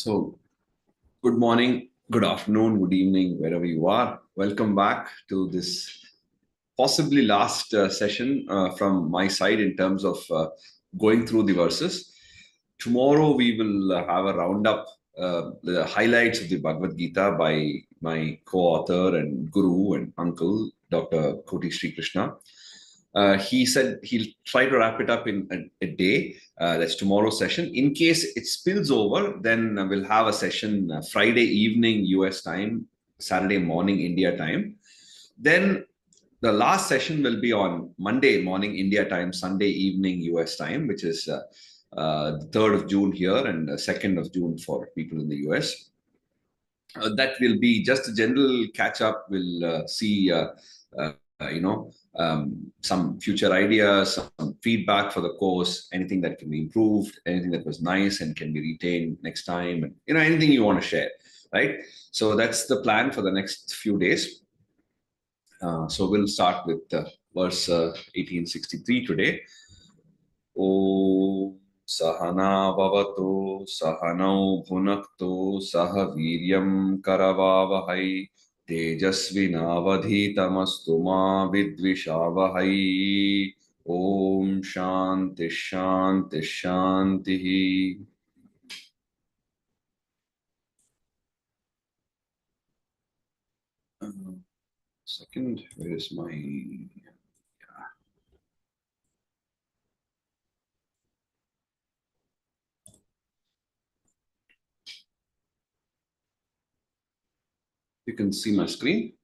So, good morning, good afternoon, good evening, wherever you are. Welcome back to this possibly last session from my side in terms of going through the verses. Tomorrow, we will have a roundup, the highlights of the Bhagavad Gita by my co-author and guru and uncle, Dr. Koti Sri Krishna. He said he'll try to wrap it up in a day. That's tomorrow's session. In case it spills over, then we'll have a session Friday evening US time, Saturday morning India time. Then the last session will be on Monday morning India time, Sunday evening US time, which is the 3rd of June here and the 2nd of June for people in the US. That will be just a general catch up. We'll see, some future ideas, some feedback for the course, anything that can be improved, anything that was nice and can be retained next time, and anything you want to share, right? So that's the plan for the next few days. So we'll start with verse 1863 today. O Sahana Bhavatu Sahanau Bhunaktu Saha Viryam Karavavahai Tejasvinavadhitamastu ma vidvishavahai. Om Shanti Shanti Shanti. Second, where is my... You can see my screen.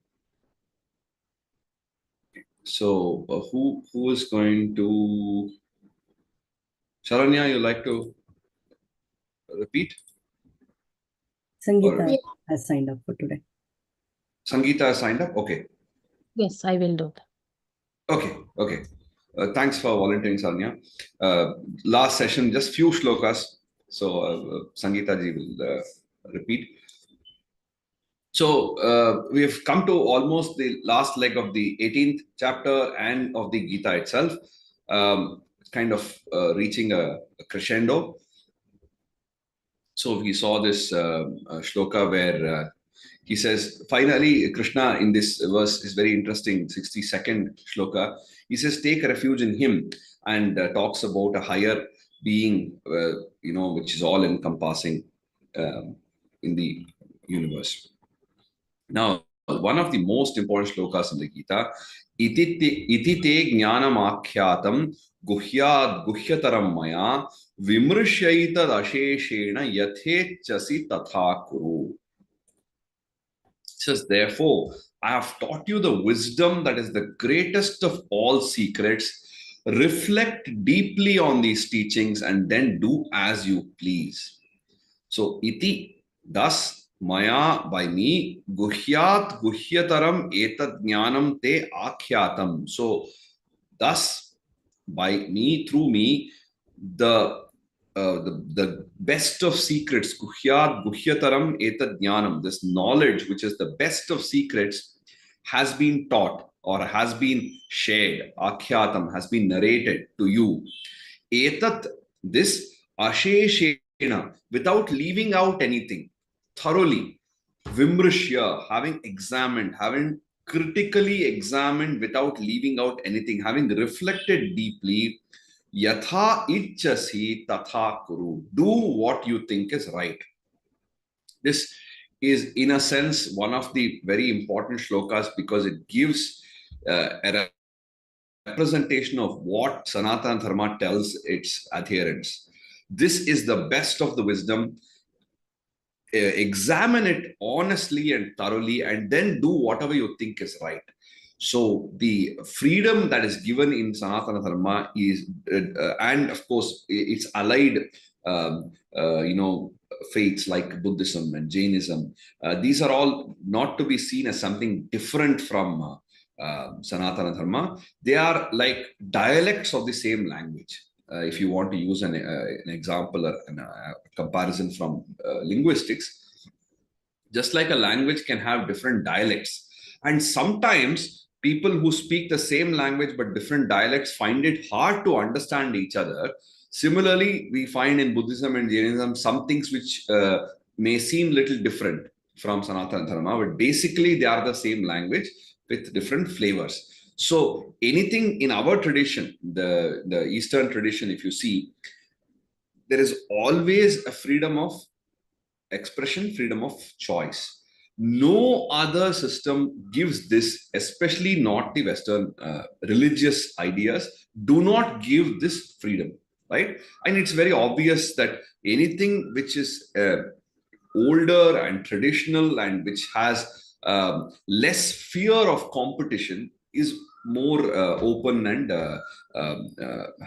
So who is going to... Sharanya, you like to repeat? Sangeeta has signed up for today. Sangeeta has signed up? Okay. Yes, I will do that. Okay. Thanks for volunteering, Sharanya. Last session, just few shlokas. So Sangeeta ji will repeat. So we have come to almost the last leg of the 18th chapter and of the Gita itself. Kind of reaching a crescendo. So we saw this shloka where he says, finally, Krishna in this verse is very interesting, 62nd shloka. He says, take refuge in him, and talks about a higher being, which is all encompassing in the universe. Now, one of the most important shlokas in the Gita, iti te jnanam akyatam guhyad guhyataram maya vimrishyaitad asheshena yathechasi tatha kuru. It says, therefore, I have taught you the wisdom that is the greatest of all secrets. Reflect deeply on these teachings and then do as you please. So, iti, thus, Maya, by me, guhyat guhyataram etad jnanam te akhyatam. So, thus, by me, through me, the best of secrets, guhyat guhyataram etad jnanam, this knowledge, which is the best of secrets, has been taught or has been shared, akhyatam, has been narrated to you. Etat, this asheshena, without leaving out anything, thoroughly, vimrishya, having examined, having critically examined without leaving out anything, having reflected deeply, yatha ichchasi tatha kuru, do what you think is right. This is, in a sense, one of the very important shlokas because it gives a representation of what Sanatana Dharma tells its adherents. This is the best of the wisdom. Examine it honestly and thoroughly, and then do whatever you think is right. So the freedom that is given in Sanatana Dharma is, and of course, it's allied, faiths like Buddhism and Jainism. These are all not to be seen as something different from Sanatana Dharma. They are like dialects of the same language. If you want to use an example or a comparison from linguistics, just like a language can have different dialects. And sometimes people who speak the same language but different dialects find it hard to understand each other. Similarly, we find in Buddhism and Jainism some things which may seem little different from Sanatana Dharma, but basically they are the same language with different flavors. So anything in our tradition, the Eastern tradition, if you see, there is always a freedom of expression, freedom of choice. No other system gives this, especially not the Western religious ideas, do not give this freedom, right? And it's very obvious that anything which is older and traditional and which has less fear of competition is more open and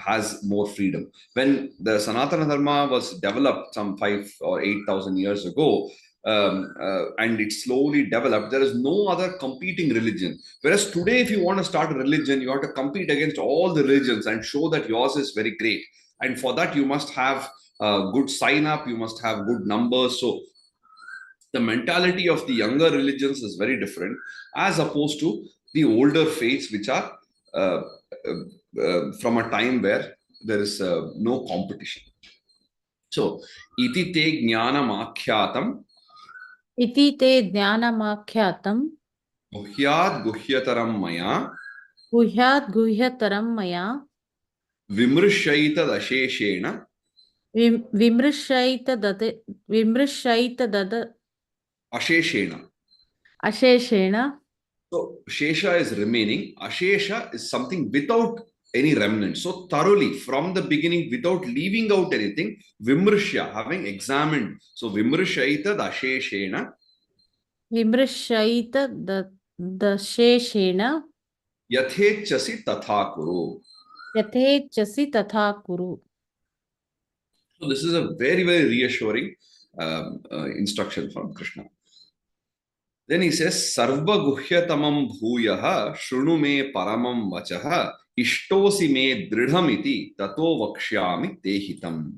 has more freedom. When the Sanatana Dharma was developed some 5 or 8,000 years ago, and it slowly developed, there is no other competing religion. Whereas today, if you want to start a religion, you have to compete against all the religions and show that yours is very great. And for that, you must have good sign up, you must have good numbers. So the mentality of the younger religions is very different as opposed to the older faiths, which are from a time where there is no competition. So, iti te jnanamakyatam Iti te jnanamakyatam guhyat guhyataram maya guhyat guhyataram maya vimrishaitad asheshena vimrishaitad asheshena. asheshena. So, Shesha is remaining. Ashesha is something without any remnant. So, thoroughly from the beginning, without leaving out anything, Vimrishya, having examined. So, Vimrishaitad Asheshena Vimrishaitadasheshena Yathechasi Tatha Kuru. yathechasi tatha kuru. So, this is a very, very reassuring instruction from Krishna. Then he says, Sarva Guhyatamam Bhuyaha Shrunu me Paramam Vachaha Ishtosi me Dridhamiti Tato Vakshyami Tehitam.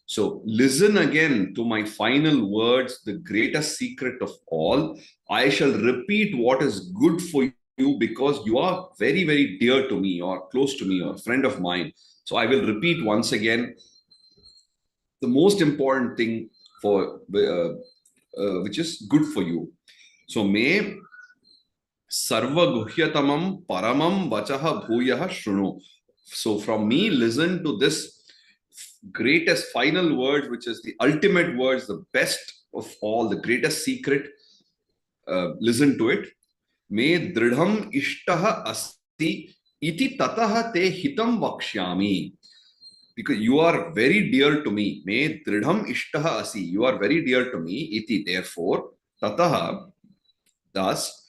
So listen again to my final words, the greatest secret of all. I shall repeat what is good for you because you are very, very dear to me, or close to me, or a friend of mine. So I will repeat once again the most important thing for which is good for you. So may Sarva Guhyatamam Paramam Vachaha Bhuyaha Shrunu. So from me, listen to this greatest final word, which is the ultimate words, the best of all, the greatest secret. Listen to it. Me dridham ishtaha asti iti tataha te hitam vakshyami. Because you are very dear to me. Me dridham ishtaha asi. You are very dear to me. Iti, therefore, tataha, thus,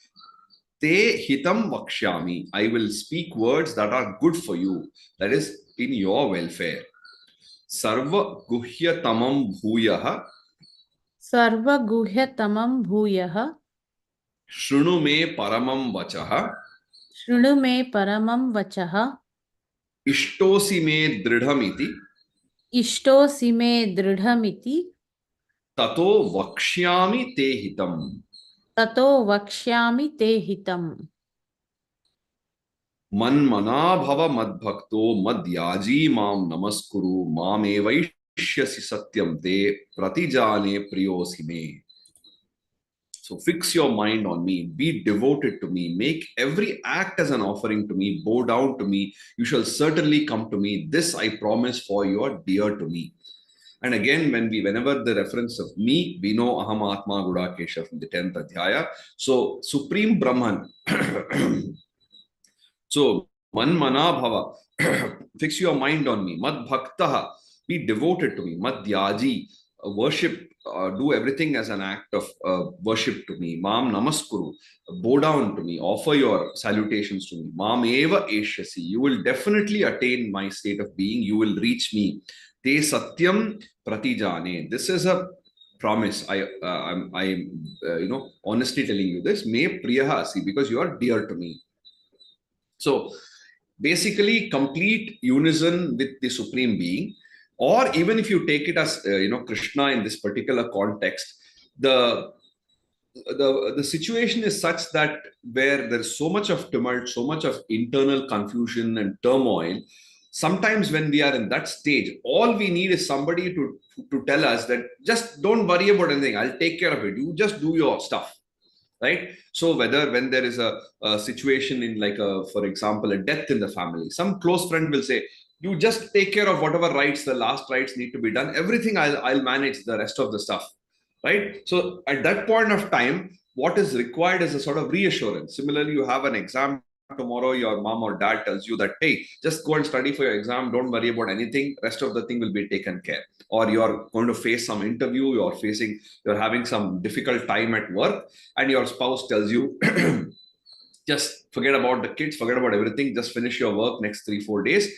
te hitam vakshyami. I will speak words that are good for you. That is in your welfare. Sarva guhyatamam bhuyaha Sarva guhyatamam bhuyaha shrunu me paramam vachaha shrunu me paramam vachaha ishtosi me dridhamiti ishtosi me dridhamiti tato vakshyami te hitam. tato vakshyami te hitam. Manmana bhava madbhakto madhyaji mam namaskuru mamevaishyasi satyam te pratijane priyosi me. So fix your mind on me, be devoted to me, make every act as an offering to me, bow down to me, you shall certainly come to me. This I promise, for you are dear to me. And again, whenever the reference of me, we know Aham Atma Gudakesha from the 10th Adhyaya. So Supreme Brahman. So Manmana Bhava, fix your mind on me. Mad Bhaktaha, be devoted to me. Mad Yaji, worship, do everything as an act of worship to me. Mam Namaskuru, bow down to me, offer your salutations to me. Mam Eva Eshyasi, you will definitely attain my state of being, you will reach me. Te Satyam Pratijane, this is a promise. I'm honestly telling you this. Me Priyaha Asi, because you are dear to me. So basically, complete unison with the Supreme Being, or even if you take it as Krishna in this particular context, the situation is such that where there is so much of tumult, so much of internal confusion and turmoil, sometimes when we are in that stage, all we need is somebody to tell us that just don't worry about anything. I'll take care of it. You just do your stuff. Right? So whether when there is a situation in like for example, a death in the family, some close friend will say, you just take care of whatever rites, the last rites need to be done. Everything I'll manage the rest of the stuff. Right? So at that point of time, what is required is a sort of reassurance. Similarly, you have an exam tomorrow, your mom or dad tells you that, hey, just go and study for your exam, don't worry about anything, rest of the thing will be taken care. Or you're going to face some interview, you're having some difficult time at work, and your spouse tells you, just forget about the kids, forget about everything, just finish your work next 3-4 days,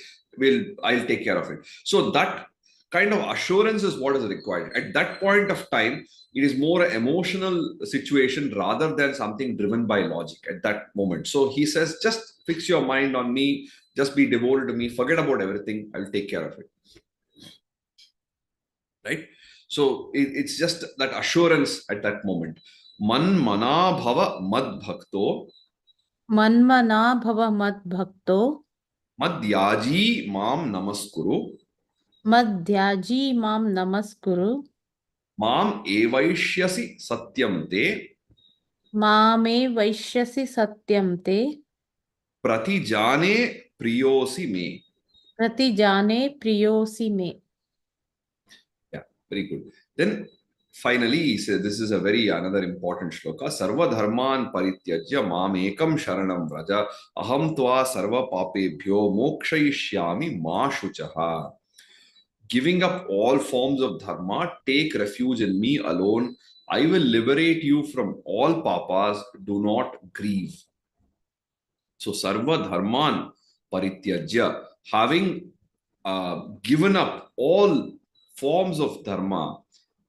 I'll take care of it. So that kind of assurance is what is required at that point of time. It is more an emotional situation rather than something driven by logic at that moment. So he says, just fix your mind on me, just be devoted to me, forget about everything, I'll take care of it. Right? So it's just that assurance at that moment. Manmana bhava mad bhakto. Manmana bhava mad bhakto. Madhyaji mam namaskuru. Madhyaji mam namaskuru. Mam evaishyasi satyam te. Mame vaishyasi satyam te. Pratijane priyosi me. Pratijane priyosi me. Yeah, very good. Then finally, he says, this is a very another important shloka. Sarva dharman parityajya mam ekam sharanam vraja aham tva sarva papebhyo mokshayishyami ma shuchaha. Giving up all forms of dharma, take refuge in me alone. I will liberate you from all papas. Do not grieve. So, sarva dharman parityajya, having given up all forms of dharma,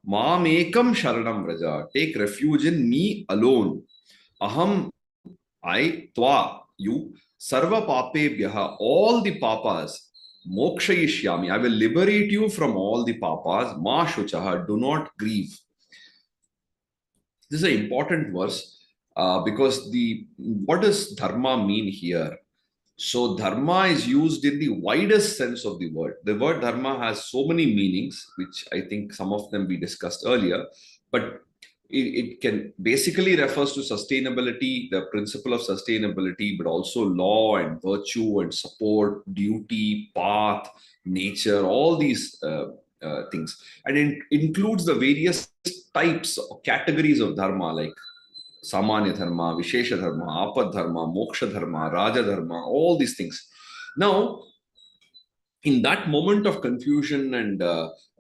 mam ekam sharanam vraja, take refuge in me alone. Aham, I, tva, you, sarva papebhyaha, all the papas, mokshayishyami, I will liberate you from all the papas, ma shuchaha, do not grieve. This is an important verse because what does dharma mean here? So dharma is used in the widest sense of the word. The word dharma has so many meanings, which I think some of them we discussed earlier, but it can basically refers to sustainability, the principle of sustainability, but also law and virtue and support, duty, path, nature, all these things. And it includes the various types or categories of dharma like Samanya Dharma, Vishesha Dharma, Apad Dharma, Moksha Dharma, Raja Dharma, all these things. Now, in that moment of confusion and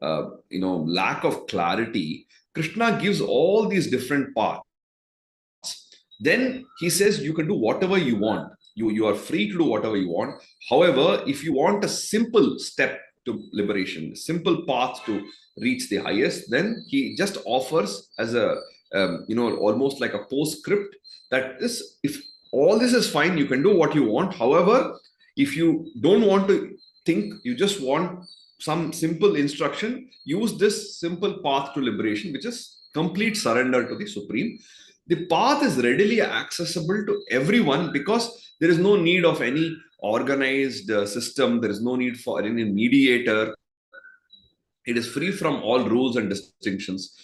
lack of clarity, Krishna gives all these different paths. Then he says you can do whatever you want. You are free to do whatever you want. However, if you want a simple step to liberation, a simple path to reach the highest, then he just offers as a almost like a postscript that if all this is fine, you can do what you want. However, if you don't want to think, you just want some simple instruction, use this simple path to liberation, which is complete surrender to the Supreme. The path is readily accessible to everyone because there is no need of any organized system. There is no need for any mediator. It is free from all rules and distinctions.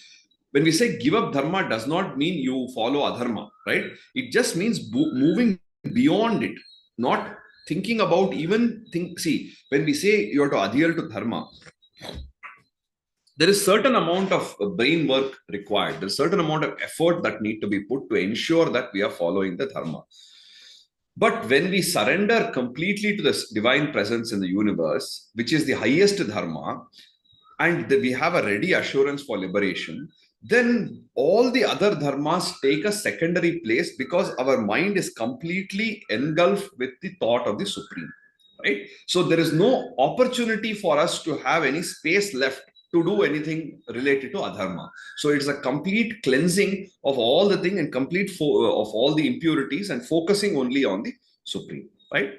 When we say give up dharma, does not mean you follow adharma, right? It just means moving beyond it, not thinking about see, when we say you have to adhere to dharma, there is certain amount of brain work required. There's certain amount of effort that need to be put to ensure that we are following the dharma. But when we surrender completely to the divine presence in the universe, which is the highest dharma, and we have a ready assurance for liberation, then all the other dharmas take a secondary place because our mind is completely engulfed with the thought of the Supreme. Right? So there is no opportunity for us to have any space left to do anything related to adharma. So it's a complete cleansing of all the thing and complete of all the impurities and focusing only on the Supreme. Right?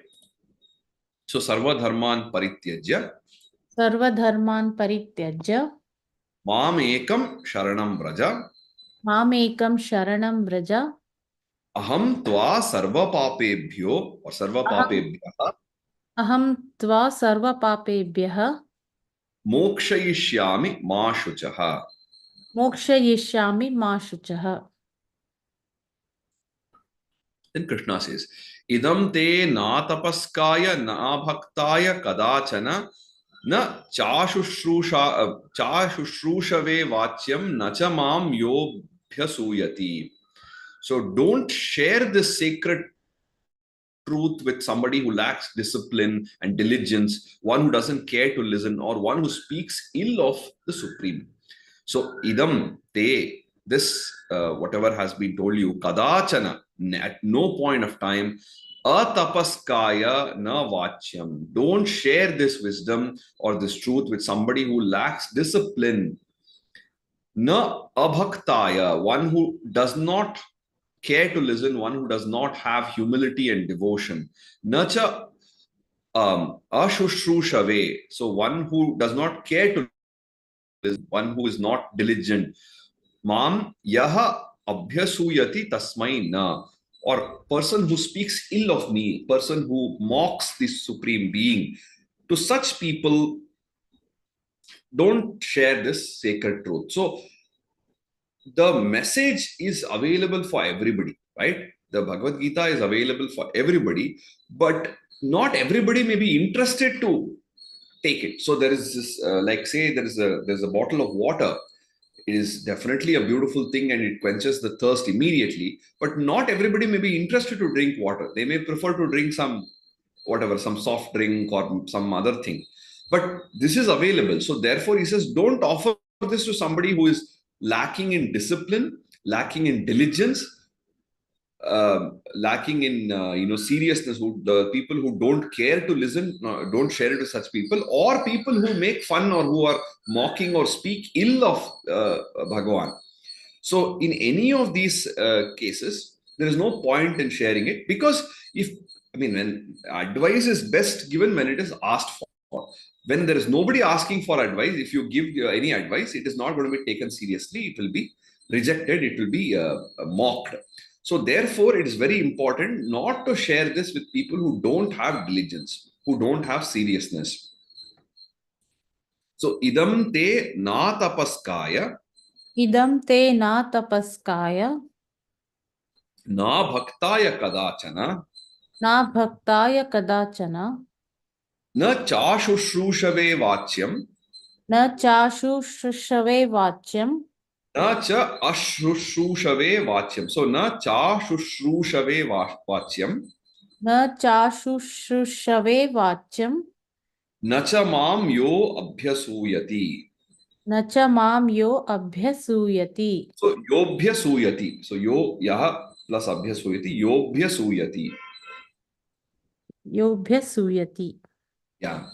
So sarva dharman parityajya. Sarva dharman parityajya. Mam ekam sharanam vraja. Mam ekam sharanam vraja. Aham tva sarva papebhyo or sarva papebhyaha. aham tva sarva papebhyah mokshayishyami ma shuchaha. mokshayishyami ma shuchah. Then Krishna says, Idam te na tapaskaya na bhaktaya kadachana na chashushrushavve vachyam na cha mam yo bhyasuyati. So don't share this sacred truth with somebody who lacks discipline and diligence, one who doesn't care to listen, or one who speaks ill of the Supreme. So, idam te, this, whatever has been told you, kadachana, at no point of time, atapaskaya na vachyam. Don't share this wisdom or this truth with somebody who lacks discipline. Na abhaktaya, one who does not care to listen, one who does not have humility and devotion. Nacha ashushrushavve, so one who does not care to listen, one who is not diligent. Mam yaha abhyasuyati tasmai na, or person who speaks ill of me, person who mocks the Supreme Being. To such people, don't share this sacred truth. So the message is available for everybody, right? The Bhagavad Gita is available for everybody, but not everybody may be interested to take it. So there is this, like say, there's a bottle of water. It is definitely a beautiful thing and it quenches the thirst immediately. But not everybody may be interested to drink water. They may prefer to drink some whatever, some soft drink or some other thing. But this is available. So therefore, he says, don't offer this to somebody who is lacking in discipline, lacking in diligence, lacking in seriousness. The people who don't care to listen, don't share it to such people, or people who make fun or who are mocking or speak ill of Bhagavan. So in any of these cases, there is no point in sharing it, because when advice is best given when it is asked for. When there is nobody asking for advice, if you give any advice, it is not going to be taken seriously. It will be rejected. It will be mocked. So therefore, it is very important not to share this with people who don't have diligence, who don't have seriousness. So idam te na tapaskaya Idam te na tapaskaya na bhaktaya kadachana na bhaktaya kadachana na chashushrushavve vachyam na chashushrushavve vachyam na cha ashushrushavve vachyam. So na chashushrushavve vachyam na chashushrushavve vachyam na cha mam yo abhyasuyati. na cha mam yo abhyasuyati. So yobhyasuyati. So yo yaha plus abhyasuyati, yobhyasuyati. Yobhyasuyati. Yeah.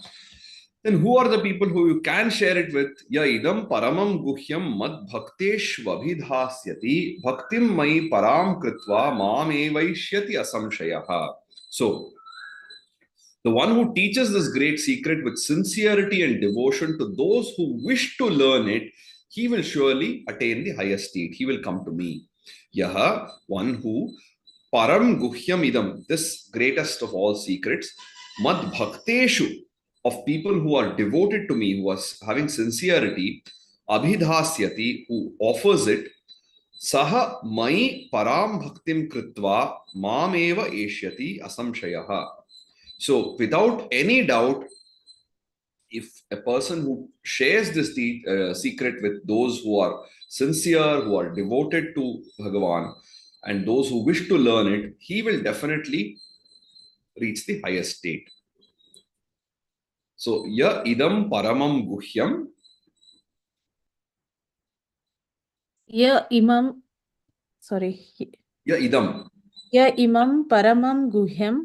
Then who are the people who you can share it with? Ya idam paramam guhyam mad bhakteshvabhidhasyati bhaktim mai param kritva mam evaishyati asamshayaha. So the one who teaches this great secret with sincerity and devotion to those who wish to learn it, he will surely attain the highest state. He will come to me. Yaha, one who param guhyam idam, this greatest of all secrets, mad bhakteshu, of people who are devoted to me, who are having sincerity, abhidhasyati, who offers it, saha mai param bhaktim kritva mameva eshyati asamshayaha. So without any doubt, if a person who shares this secret with those who are sincere, who are devoted to Bhagavan, and those who wish to learn it, he will definitely reach the highest state. So, ya idam paramam guhyam. Ya imam, sorry. Ya idam. Ya imam paramam guhyam.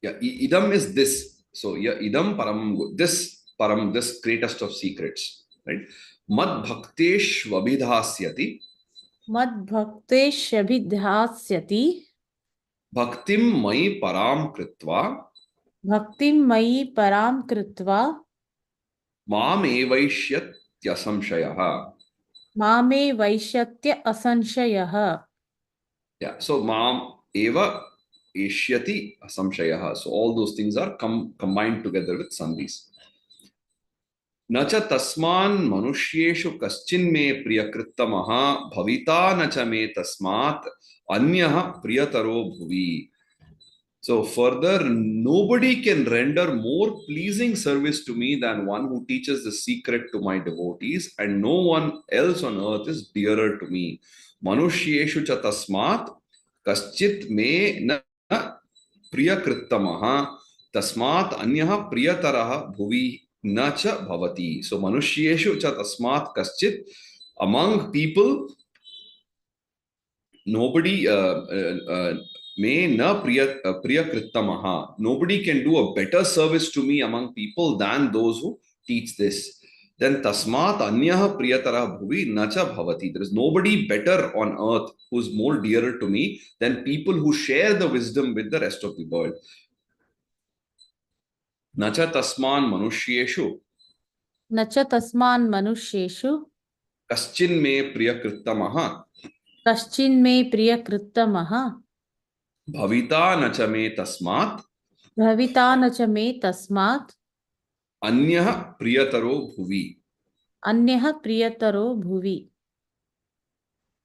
Yeah, idam is this. So, ya idam paramam, this param, this greatest of secrets, right? Mad bhaktesh vabhidhasyati. Mad bhaktesh abhidhasyati. Bhaktim mai param kritva. Bhaktim mai param kritva. Mam evaishyat yasamshayaha. Mame vaishyatya asanshayah. Yeah, so mam eva eshyati samshayaha. So all those things are combined together with sandhis. न च तस्मान् मनुष्येषु कश्चिन्मे प्रियकृत्तमः भविता न च मे तस्मात् अन्यः प्रियतरो भुवि. So further, nobody can render more pleasing service to me than one who teaches the secret to my devotees, and no one else on earth is dearer to me. Manushyeshu cha tasmat kaschit me na priyakrittamah tasmat anyah priyatarah bhuvi na cha bhavati. So manushyeshu cha tasmat kaschit, among people, nobody may na priyakrittamaha. Nobody can do a better service to me among people than those who teach this. Then tasmat anyah priyatara bhuvi nacha bhavati. There is nobody better on earth who's more dearer to me than people who share the wisdom with the rest of the world. Nacha tasman manushyeshu न च तस्मान् मनुष्येषु kaschin me priyakrittamaha कश्चिन्मे प्रियकृत्तमः bhavita nacha me tasmat भविता न च मे तस्मात् anyah priyataro bhuvi. अन्यः प्रियतरो भुवि.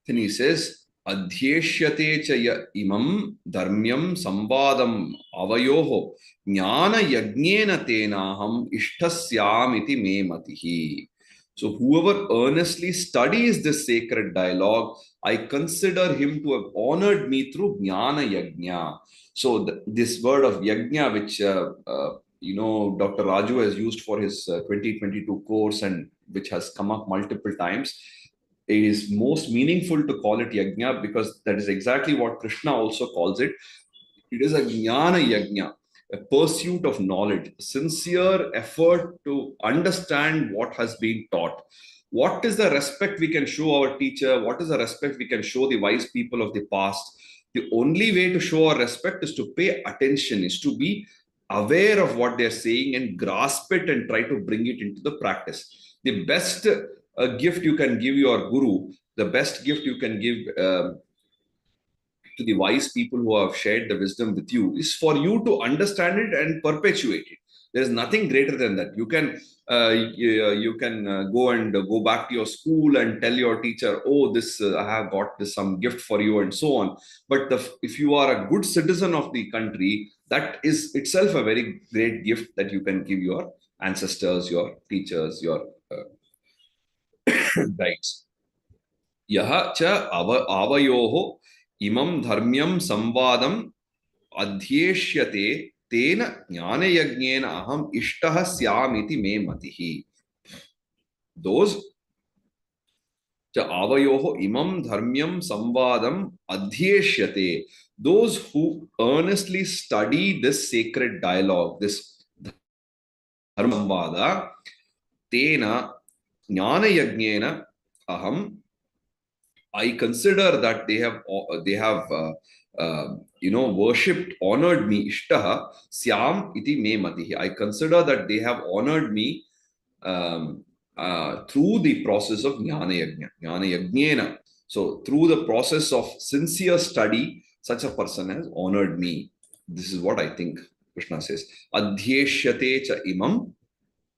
Then he says, Adhyeshyate cha ya imam dharmyam sambadam avayoho jnana yagnena tenaham ishtasyam iti me matihi. So whoever earnestly studies this sacred dialogue, I consider him to have honored me through jnana yajna. So this word of yajna, which Dr. Raju has used for his 2022 course and which has come up multiple times, it is most meaningful to call it yajna because that is exactly what Krishna also calls it. It is a jnana yajna, a pursuit of knowledge, sincere effort to understand what has been taught. What is the respect we can show our teacher? What is the respect we can show the wise people of the past? The only way to show our respect is to pay attention, is to be aware of what they're saying and grasp it and try to bring it into the practice. The best gift you can give your guru, the best gift you can give to the wise people who have shared the wisdom with you is for you to understand it and perpetuate it. There is nothing greater than that. You can go and go back to your school and tell your teacher, oh, this I have got this some gift for you and so on. But if you are a good citizen of the country, that is itself a very great gift that you can give your ancestors, your teachers, your guides. Yaha cha avayoho imam dharmyam samvadam adhyeshyate tena jnana yagnena aham ishtah syamiti me matihi. Those cha avayoho imam dharmyam samvadam adhyeshyate, those who earnestly study this sacred dialogue, this dharma samvada, tena jnana yagnena aham, I consider that they have worshipped, honored me. Ishtaha syam iti me matihi. I consider that they have honored me through the process of jnana yajna, jnana yajnena. So through the process of sincere study, such a person has honored me. This is what I think Krishna says. Adhyeshyate cha imam.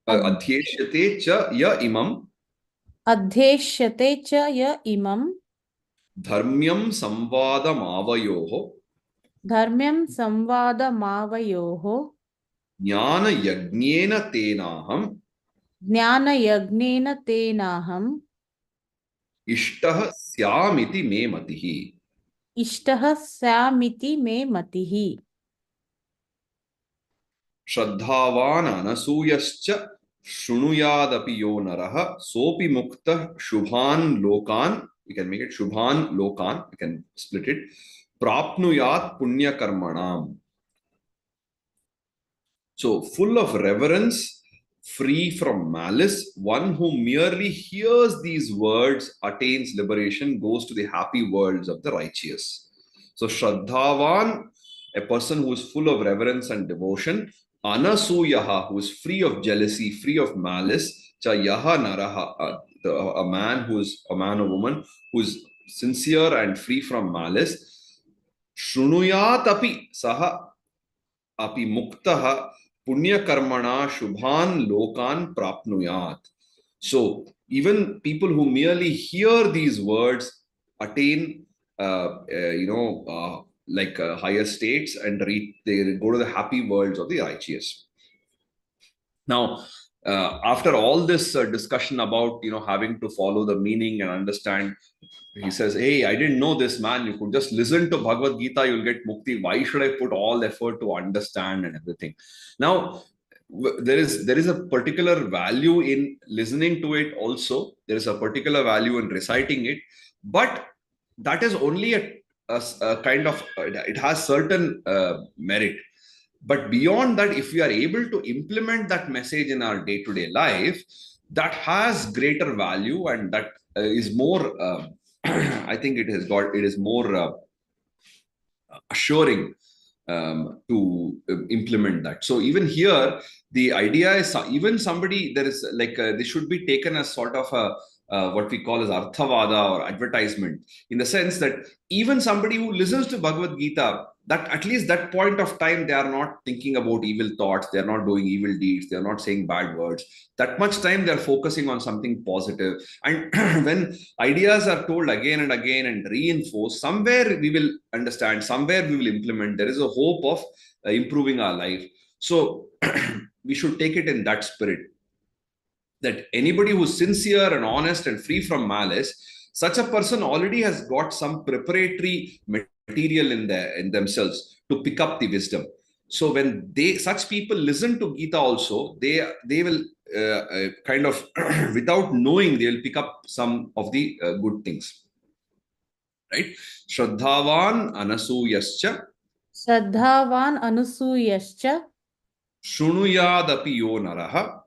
Adhyeshyate cha ya imam. अध्येष्यते च य इमं धर्म्यं संवादमावयोः धर्म्यं संवादमावयोः ज्ञानयज्ञेन तेनाहम् ज्ञानयज्ञेन तेनाहम् इष्टः स्यामिति मे मतिः. इष्टः स्यामिति मे मतिः. श्रद्धावान् अनसूयश्च शृणुयादपि यो नरः सोऽपि मुक्तः शुभान् लोकान्. We can make it shubhan lokan. We can split it. Prapnuyat punya karmanam. So full of reverence, free from malice, one who merely hears these words attains liberation, goes to the happy worlds of the righteous. So Shraddhavan, a person who is full of reverence and devotion. Anasuyaha, who is free of jealousy, free of malice. Cha yaha naraha, a man or woman who is sincere and free from malice. Shrunuyat api saha api muktaha punya karmana shubhan lokan prapnuyat. So even people who merely hear these words attain, higher states and they go to the happy worlds of the righteous. Now, after all this discussion about having to follow the meaning and understand, he says, "Hey, I didn't know this, man. You could just listen to Bhagavad Gita, you'll get mukti. Why should I put all effort to understand and everything?" Now, there is a particular value in listening to it. Also, there is a particular value in reciting it, but that is only a kind of it has certain merit. But beyond that, if we are able to implement that message in our day-to-day life, that has greater value, and that is more I think it is more assuring to implement that. So even here, the idea is even somebody there is like this should be taken as sort of a what we call as arthavada or advertisement, in the sense that even somebody who listens to Bhagavad Gita, that at least that point of time they are not thinking about evil thoughts, they are not doing evil deeds, they are not saying bad words. That much time they are focusing on something positive. And when ideas are told again and again and reinforced, somewhere we will understand, somewhere we will implement. There is a hope of improving our life. So we should take it in that spirit, that anybody who's sincere and honest and free from malice, such a person already has got some preparatory material in themselves to pick up the wisdom. So when such people listen to Gita also, they will kind of without knowing, they will pick up some of the good things, right? Shraddhavan anasuyascha Shraddhavan anusuyascha shrunuyadapi yo naraha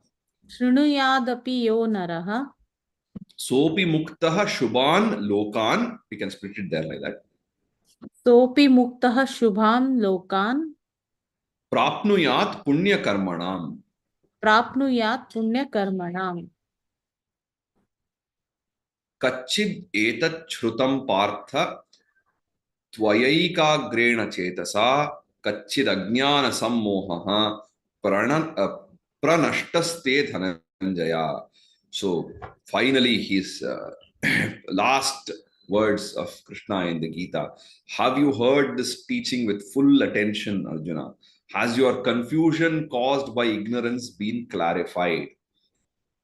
shrunuyadapi yo naraha sopi muktaha shubhan lokan. We can split it there like that. sopi muktaha shubham lokan Prapnuyat punya karmanam. prapnuyat punya karmanam. Kachid etat shrutam partha tvayaiकाग्रेण चेतसा कच्चिद अज्ञान सम्मोहः pranashtaste dhananjaya. So finally, his last words of Krishna in the Gita. Have you heard this teaching with full attention, Arjuna? Has your confusion caused by ignorance been clarified?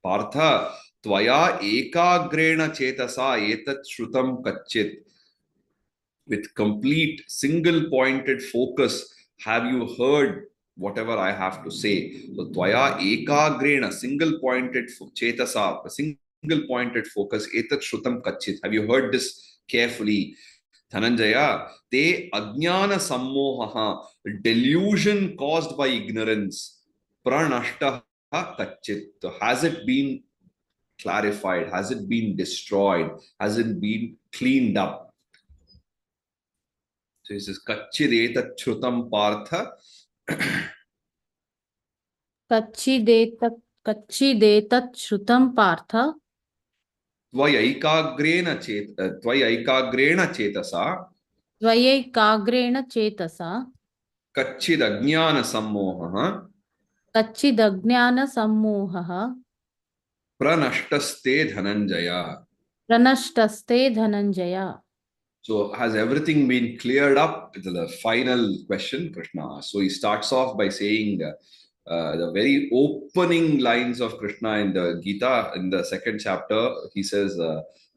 Partha, tvaya ekagrena chetasa etat shrutam kachit. With complete single pointed focus, have you heard whatever I have to say? So, tvaya ekagrena, single pointed chetasa, single pointed focus, etat shrutam kachit. Have you heard this carefully? Dhananjaya, te ajnana sammohaha, delusion caused by ignorance, pranashtaha kachit. Has it been clarified? Has it been destroyed? Has it been cleaned up? So he says, Kachideta Chrutam Partha. Kachidetat shrutam partha Tvayaiकाग्रेण चेतसा tvayaiकाग्रेण chetasa कच्चिदज्ञान सम्मोहः kachidajnana sammohah pranashtaste dhananjaya. pranashtaste dhananjaya. So has everything been cleared up? The final question Krishna asks. So he starts off by saying the very opening lines of Krishna in the Gita, in the second chapter, he says,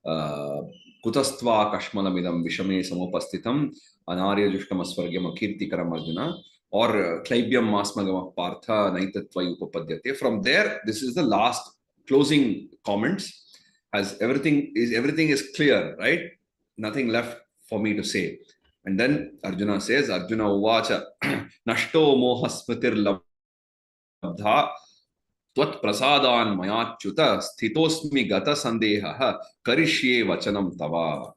Kutastva kashmalamidam vishame samopastitam anarya jushtam asvargyam akirtikaram arjuna, or klaibyam masmagam partha naitatva upapadyate. From there, this is the last closing comments. As everything is clear, right? Nothing left for me to say. And then Arjuna says, Arjuna uvacha nashto moha smritir labdha tvat prasadan mayachyuta sthitosmi gata sandeha karishye vachanam tava.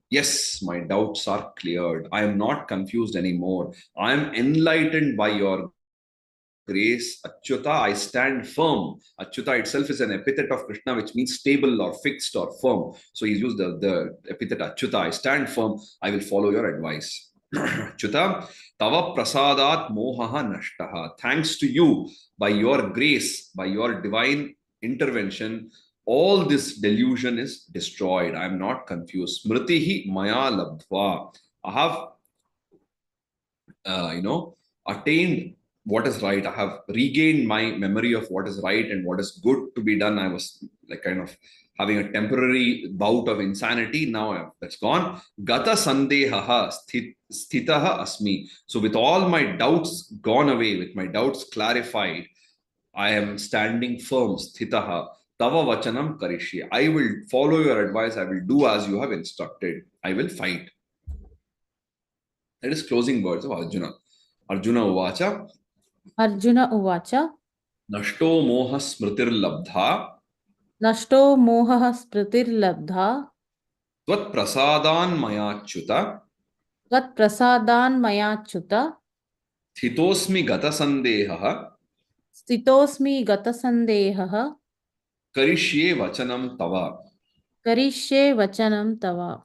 Yes, my doubts are cleared. I am not confused anymore. I am enlightened by your grace. Achyuta, I stand firm. Achyuta itself is an epithet of Krishna, which means stable or fixed or firm. So he's used the epithet Achyuta. I stand firm. I will follow your advice. Chuta, tava prasadat mohaha nashtaha. Thanks to you, by your grace, by your divine intervention, all this delusion is destroyed. I am not confused. Smritihi maya labdva. I have, attained what is right. I have regained my memory of what is right and what is good to be done. I was like kind of having a temporary bout of insanity. Now that's gone. Gata sandehaha sthitaha asmi. So with all my doubts gone away, with my doubts clarified, I am standing firm. Sthitaha. Tava vachanam karishye. I will follow your advice. I will do as you have instructed. I will fight. That is closing words of Arjuna. Arjuna uvacha. Arjuna uvacha. Nashto moha smritir labdha. Nashto moha smritirlabdha. Tvat prasadan mayachyuta. Tvat prasadan mayachyuta. Sthitosmi gata sandehaha. Stitosmi gata sandehaha. Karishye vachanam tava. Karishye vachanam tava.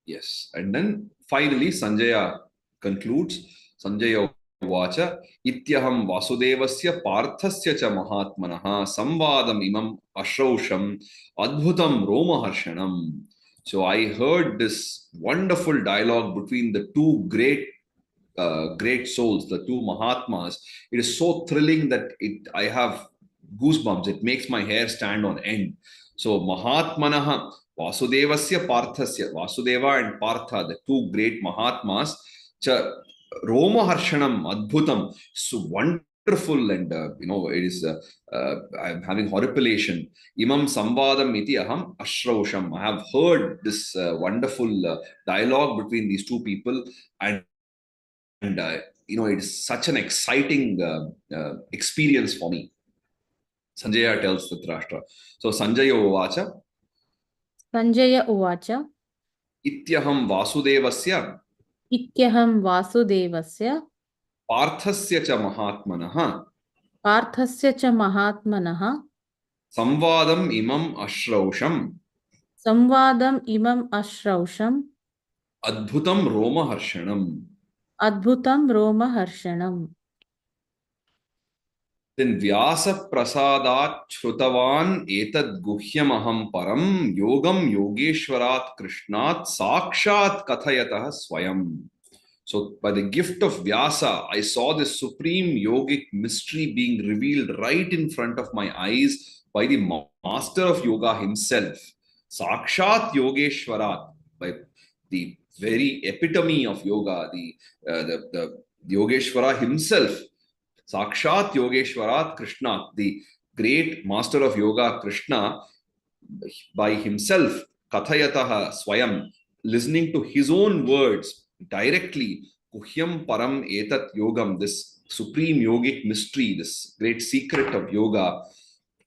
Yes. And then finally Sanjaya concludes. Sanjaya uvacha. Ityaham vasudevasya parthasya cha mahatmanaha samvadam imam ashrausham adbhutam romaharshanam. So I heard this wonderful dialogue between the two great souls, the two Mahatmas. It is so thrilling that I have goosebumps. It makes my hair stand on end. So Mahatmanaha, Vasudevasya Parthasya, Vasudeva and Partha, the two great Mahatmas, cha Roma Harshanam Adbhutam, so wonderful, and it is I'm having horripilation. Imam Samvadam iti aham ashrausham. I have heard this wonderful dialogue between these two people, and it is such an exciting experience for me. Sanjaya tells Dhritarashtra. So Sanjaya uvacha. Sanjaya uvacha. Ityaham vasudevasya. Ityaham vasudevasya. Parthasya cha mahatmanaha. Parthasya cha mahatmanaha. Samvadam imam ashrausham. Samvadam imam ashrausham. Adbhutam roma harshanam. Adbhutam roma harshanam. Then Vyasa prasadat shrutavan etad guhyamaham param yogam yogeshwarat krishnat sakshat kathayatah swayam. So by the gift of Vyasa, I saw this supreme yogic mystery being revealed right in front of my eyes by the master of yoga himself. Sakshat Yogeshwarat, by the very epitome of yoga, the Yogeshwara himself. Sakshat Yogeshwarat Krishna, the great master of yoga Krishna, by himself, Kathayataha Swayam, listening to his own words directly, Kuhyam Param Etat Yogam, this supreme yogic mystery, this great secret of yoga,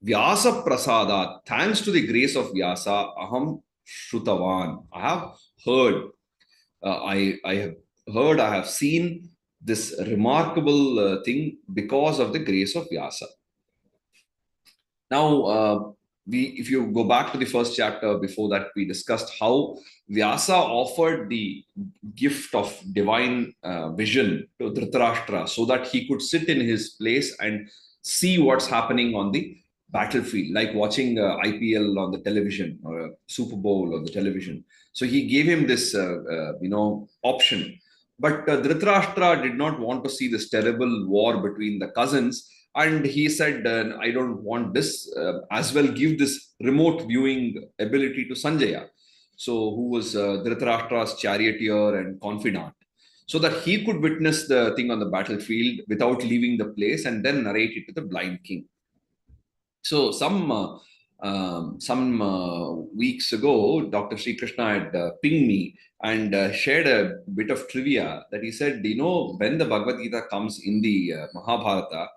Vyasa Prasadat, thanks to the grace of Vyasa, Aham Shrutavan. I have heard, I have heard, I have seen this remarkable thing because of the grace of Vyasa. Now, if you go back to the first chapter, before that we discussed how Vyasa offered the gift of divine vision to Dhritarashtra so that he could sit in his place and see what's happening on the battlefield, like watching IPL on the television or a Super Bowl on the television. So he gave him this, option. But Dhritarashtra did not want to see this terrible war between the cousins. And he said, I don't want this, as well give this remote viewing ability to Sanjaya, so who was Dhritarashtra's charioteer and confidant, so that he could witness the thing on the battlefield without leaving the place and then narrate it to the blind king. So some weeks ago, Dr. Sri Krishna had pinged me and shared a bit of trivia that he said, when the Bhagavad Gita comes in the Mahabharata,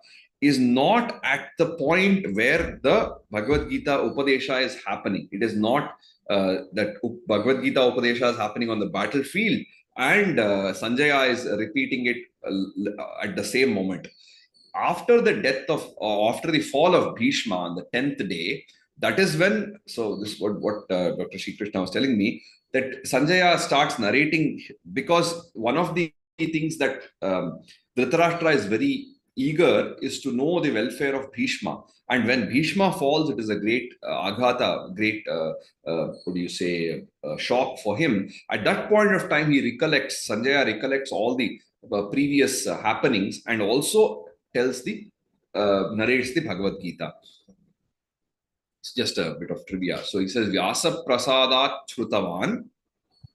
is not at the point where the Bhagavad Gita Upadesha is happening. It is not that Bhagavad Gita Upadesha is happening on the battlefield and Sanjaya is repeating it at the same moment. After the death of, after the fall of Bhishma on the 10th day, that is when, so this is what Dr. Sri Krishna was telling me, that Sanjaya starts narrating, because one of the things that Dhritarashtra is very eager is to know the welfare of Bhishma. And when Bhishma falls, it is a great aghata, great, what do you say, shock for him. At that point of time, Sanjaya recollects all the previous happenings, and also narrates the Bhagavad Gita. It's just a bit of trivia. So he says, Vyasa Prasadat Shrutavan.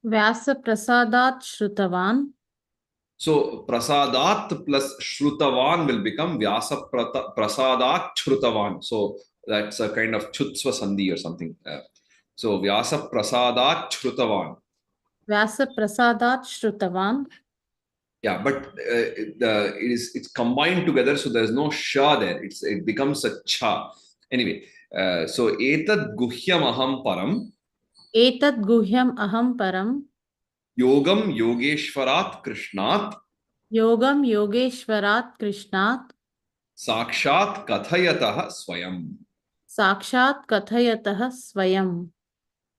Vyasa Prasadat Shrutavan. So Prasadat plus Shrutavan will become Vyasa Prasadat Shrutavan. So that's a kind of Chutsva Sandhi or something. So Vyasa Prasadat Shrutavan. Vyasa Prasadat Shrutavan. Yeah, but it's combined together, so there's no sha there. It becomes a cha. Anyway, so etad guhyam aham param. Etad guhyam aham param. Yogam yogeshwarat krishnat. Yogam yogeshwarat krishnat. Sakshat kathayatah swayam. Sakshat kathayatah swayam.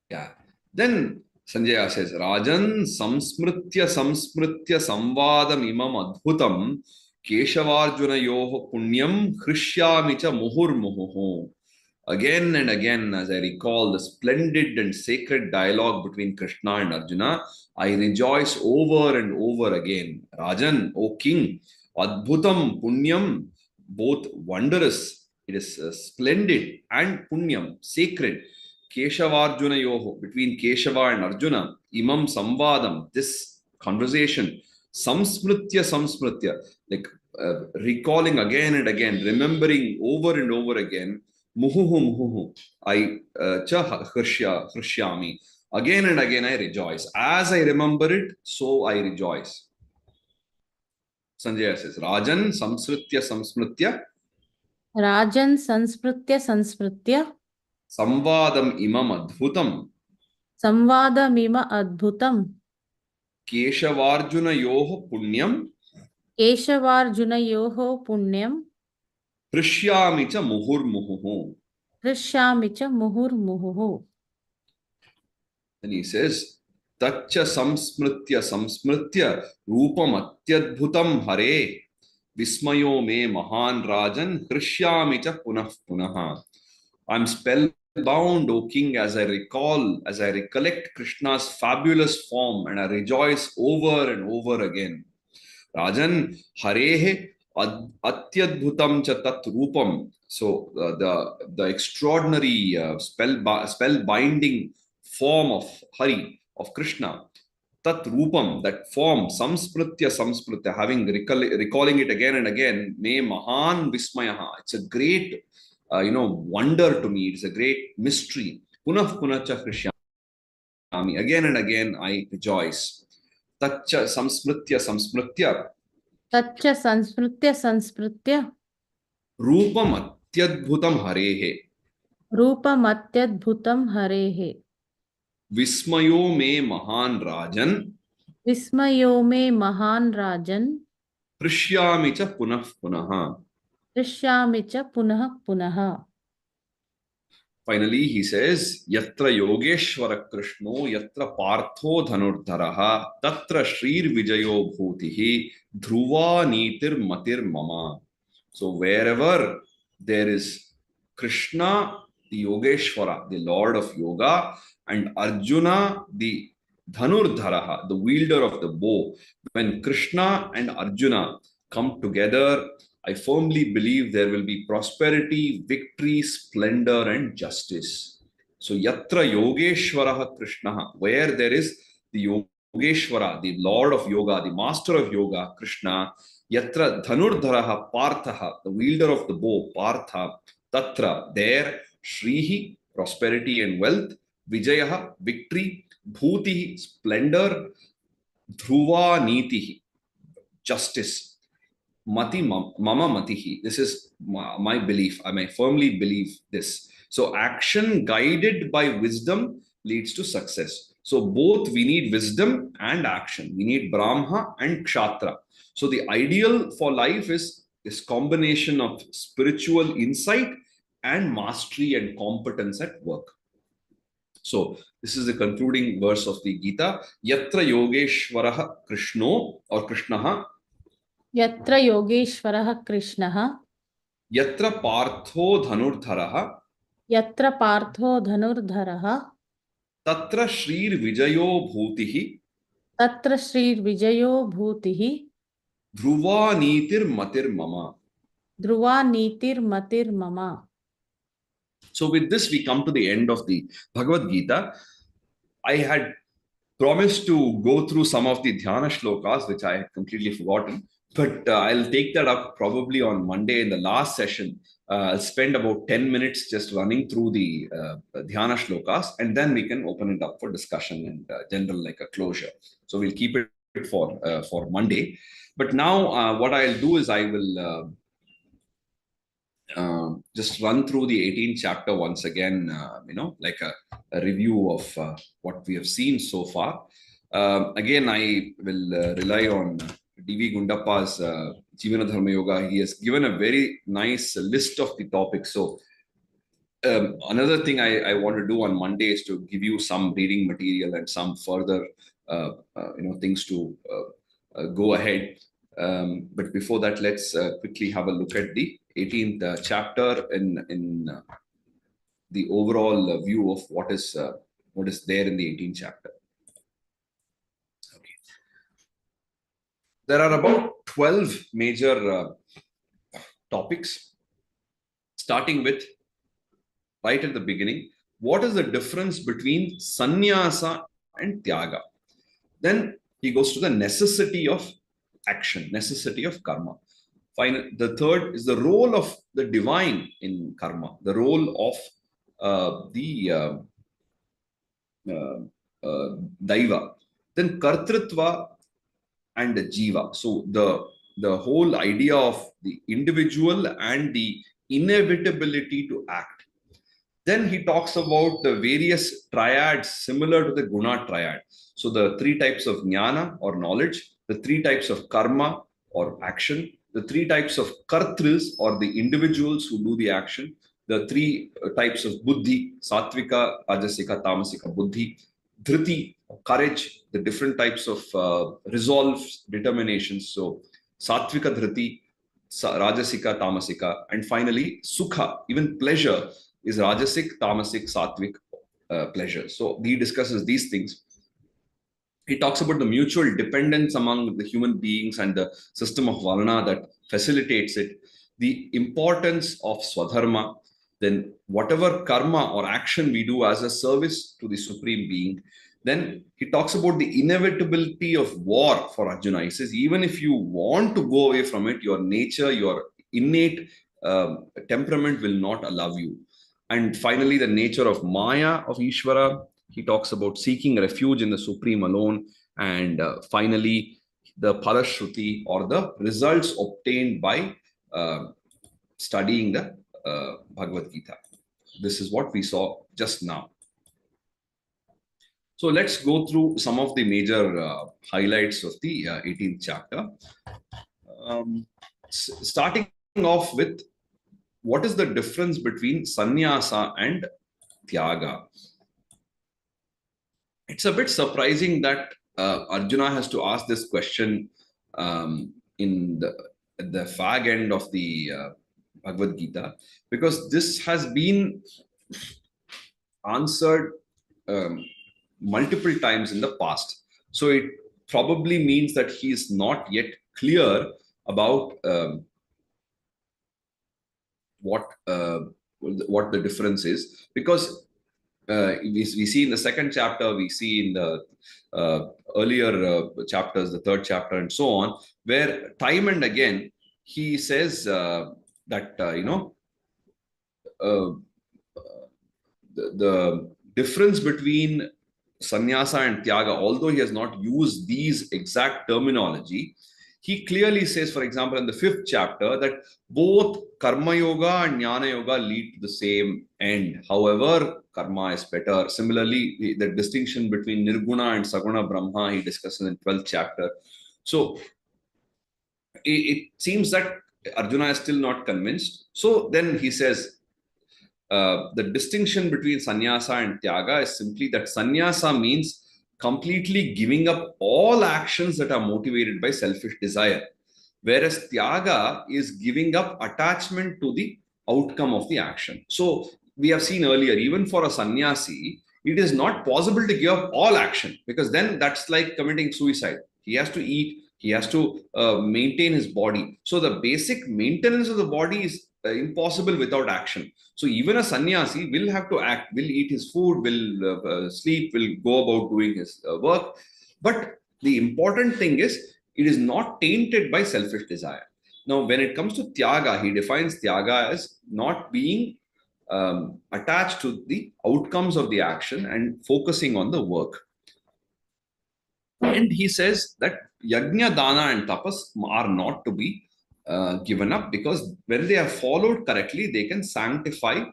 Yeah. Then Sanjaya says, Rajan samsmritya samvadam imam adbhutam keshavarjuna yoho punyam hrishyamicha muhurmuhu. Again and again, as I recall the splendid and sacred dialogue between Krishna and Arjuna, I rejoice over and over again. Rajan, O king, adbhutam punyam, both wondrous, it is splendid, and punyam, sacred. Keshavarjuna yoho, between Keshava and Arjuna, imam samvadam, this conversation, samsmritya, like recalling again and again, remembering over and over again, muhuhu, I cha hrishyami. Again and again I rejoice. As I remember it, so I rejoice. Sanjaya says, Rajan samsmritya. Rajan sansmritya. Samvadam imam adbhutam. Samvadamima adbhutam. Keshavarjuna punyam. Keshavarjunayoho punyam. Hrishyami cha muhurmuhu. Hrishyami cha muhurmuhu. Then he says, Tacha samsmritya rupam atyadbhutam hare vismayo me mahan rajan hrishyami cha punaha. I'm spellbound, O king, as I recollect Krishna's fabulous form, and I rejoice over and over again. Rajan harehe atyadbhutam cha tat rupam. So the extraordinary spellbinding form of Hari, of Krishna, tat rupam, that form, samsmritya, having recalling it again and again, me mahan vismayaha. It's a great wonder to me. It's a great mystery. Punacha hrishyami. Again and again I rejoice. Tacha samsmritya. Tacha sansmritya. Rupam atyadbhutam harehe. Rupam atyadbhutam harehe. Vismayo me mahan rajan. Vismayo me mahan rajan. Hrishyami cha punaha. Hrishyami cha punaha. Finally, he says, Yatra Yogeshwara Krishno, Yatra Partho Dhanurdharaha, Tatra Shrir Vijayo Bhutihi, Dhruva Nitir Matir Mama. So, wherever there is Krishna, the Yogeshwara, the Lord of Yoga, and Arjuna, the Dhanurdharaha, the wielder of the bow, when Krishna and Arjuna come together, I firmly believe there will be prosperity, victory, splendor, and justice. So, Yatra Yogeshwaraha Krishna, where there is the Yogeshwara, the Lord of Yoga, the Master of Yoga, Krishna, Yatra Dhanurdharaha Parthaha, the wielder of the bow, Partha, Tatra, there, Shrihi, prosperity and wealth, Vijayaha, victory, Bhutihi, splendor, Dhruva Nitihi, justice. Mati mama matihi. This is my belief. I firmly believe this. So action guided by wisdom leads to success. So both we need wisdom and action. We need Brahma and Kshatra. So the ideal for life is this combination of spiritual insight and mastery and competence at work. So this is the concluding verse of the Gita. Yatra Yogeshwaraha Krishno or Krishnaha. यत्र योगेश्वरः कृष्णः Yatra Partho Dhanurdharaha. यत्र Partho धनुर्धरः Tatra Shrir Vijayo Bhutihi. तत्र श्रीर्विजयो भूतिः Dhruva Nitir Matir Mama. Dhruva नीतिर्मतिर्मम. So with this, we come to the end of the Bhagavad Gita. I had promised to go through some of the Dhyana shlokas, which I had completely forgotten. But I'll take that up probably on Monday in the last session. I'll spend about 10 minutes just running through the Dhyana shlokas, and then we can open it up for discussion and general like a closure. So we'll keep it for Monday. But now what I'll do is I will just run through the 18th chapter once again, like a review of what we have seen so far. Again, I will rely on D.V. Gundappa's Jivana Dharma Yoga. He has given a very nice list of the topics. So another thing I want to do on Monday is to give you some reading material and some further things to go ahead. But before that, let's quickly have a look at the 18th chapter in the overall view of what is there in the 18th chapter. Okay. There are about 12 major topics, starting with right at the beginning. What is the difference between sannyasa and tyaga? Then he goes to the necessity of action, necessity of karma. Finally, the third is the role of the divine in karma, the role of the daiva. Then kartritva and the jiva. So the whole idea of the individual and the inevitability to act. Then he talks about the various triads similar to the guna triad. So the three types of jnana or knowledge, the three types of karma or action, the three types of kartris or the individuals who do the action, the three types of buddhi, sattvika, rajasika, tamasika buddhi, dhriti, courage, the different types of resolve, determinations. So sattvika, dhriti, rajasika, tamasika, and finally sukha, even pleasure, is rajasic, tamasic, sattvic pleasure. So he discusses these things. He talks about the mutual dependence among the human beings and the system of varna that facilitates it, the importance of swadharma, then whatever karma or action we do as a service to the supreme being. Then he talks about the inevitability of war for Arjuna. He says, even if you want to go away from it, your nature, your innate temperament will not allow you. And finally, the nature of Maya of Ishvara. He talks about seeking refuge in the Supreme alone. And finally, the Parashruti or the results obtained by studying the Bhagavad Gita. This is what we saw just now. So let's go through some of the major highlights of the 18th chapter. Starting off with, what is the difference between sannyasa and tyaga? It's a bit surprising that Arjuna has to ask this question in the fag end of the Bhagavad Gita, because this has been answered multiple times in the past. So it probably means that he is not yet clear about what the difference is, because we see in the second chapter, we see in the earlier chapters, the third chapter and so on, where time and again he says that the difference between sannyasa and tyaga, although he has not used these exact terminology, he clearly says, for example, in the 5th chapter, that both karma yoga and jnana yoga lead to the same end. However, karma is better. Similarly, the distinction between nirguna and saguna brahma, he discusses in 12th chapter. So it seems that Arjuna is still not convinced. So then he says, the distinction between sannyasa and tyaga is simply that sannyasa means completely giving up all actions that are motivated by selfish desire, whereas tyaga is giving up attachment to the outcome of the action. So we have seen earlier, even for a sannyasi, it is not possible to give up all action, because then that's like committing suicide. He has to eat, he has to maintain his body. So the basic maintenance of the body is impossible without action. So even a sannyasi will have to act, will eat his food, will sleep, will go about doing his work. But the important thing is, it is not tainted by selfish desire. Now, when it comes to tyaga, he defines tyaga as not being attached to the outcomes of the action and focusing on the work. And he says that yajna, dana, and tapas are not to be given up, because when they are followed correctly, they can sanctify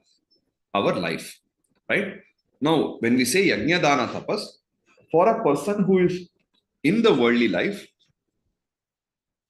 our life. Right? Now, when we say yajna, dana, tapas, for a person who is in the worldly life,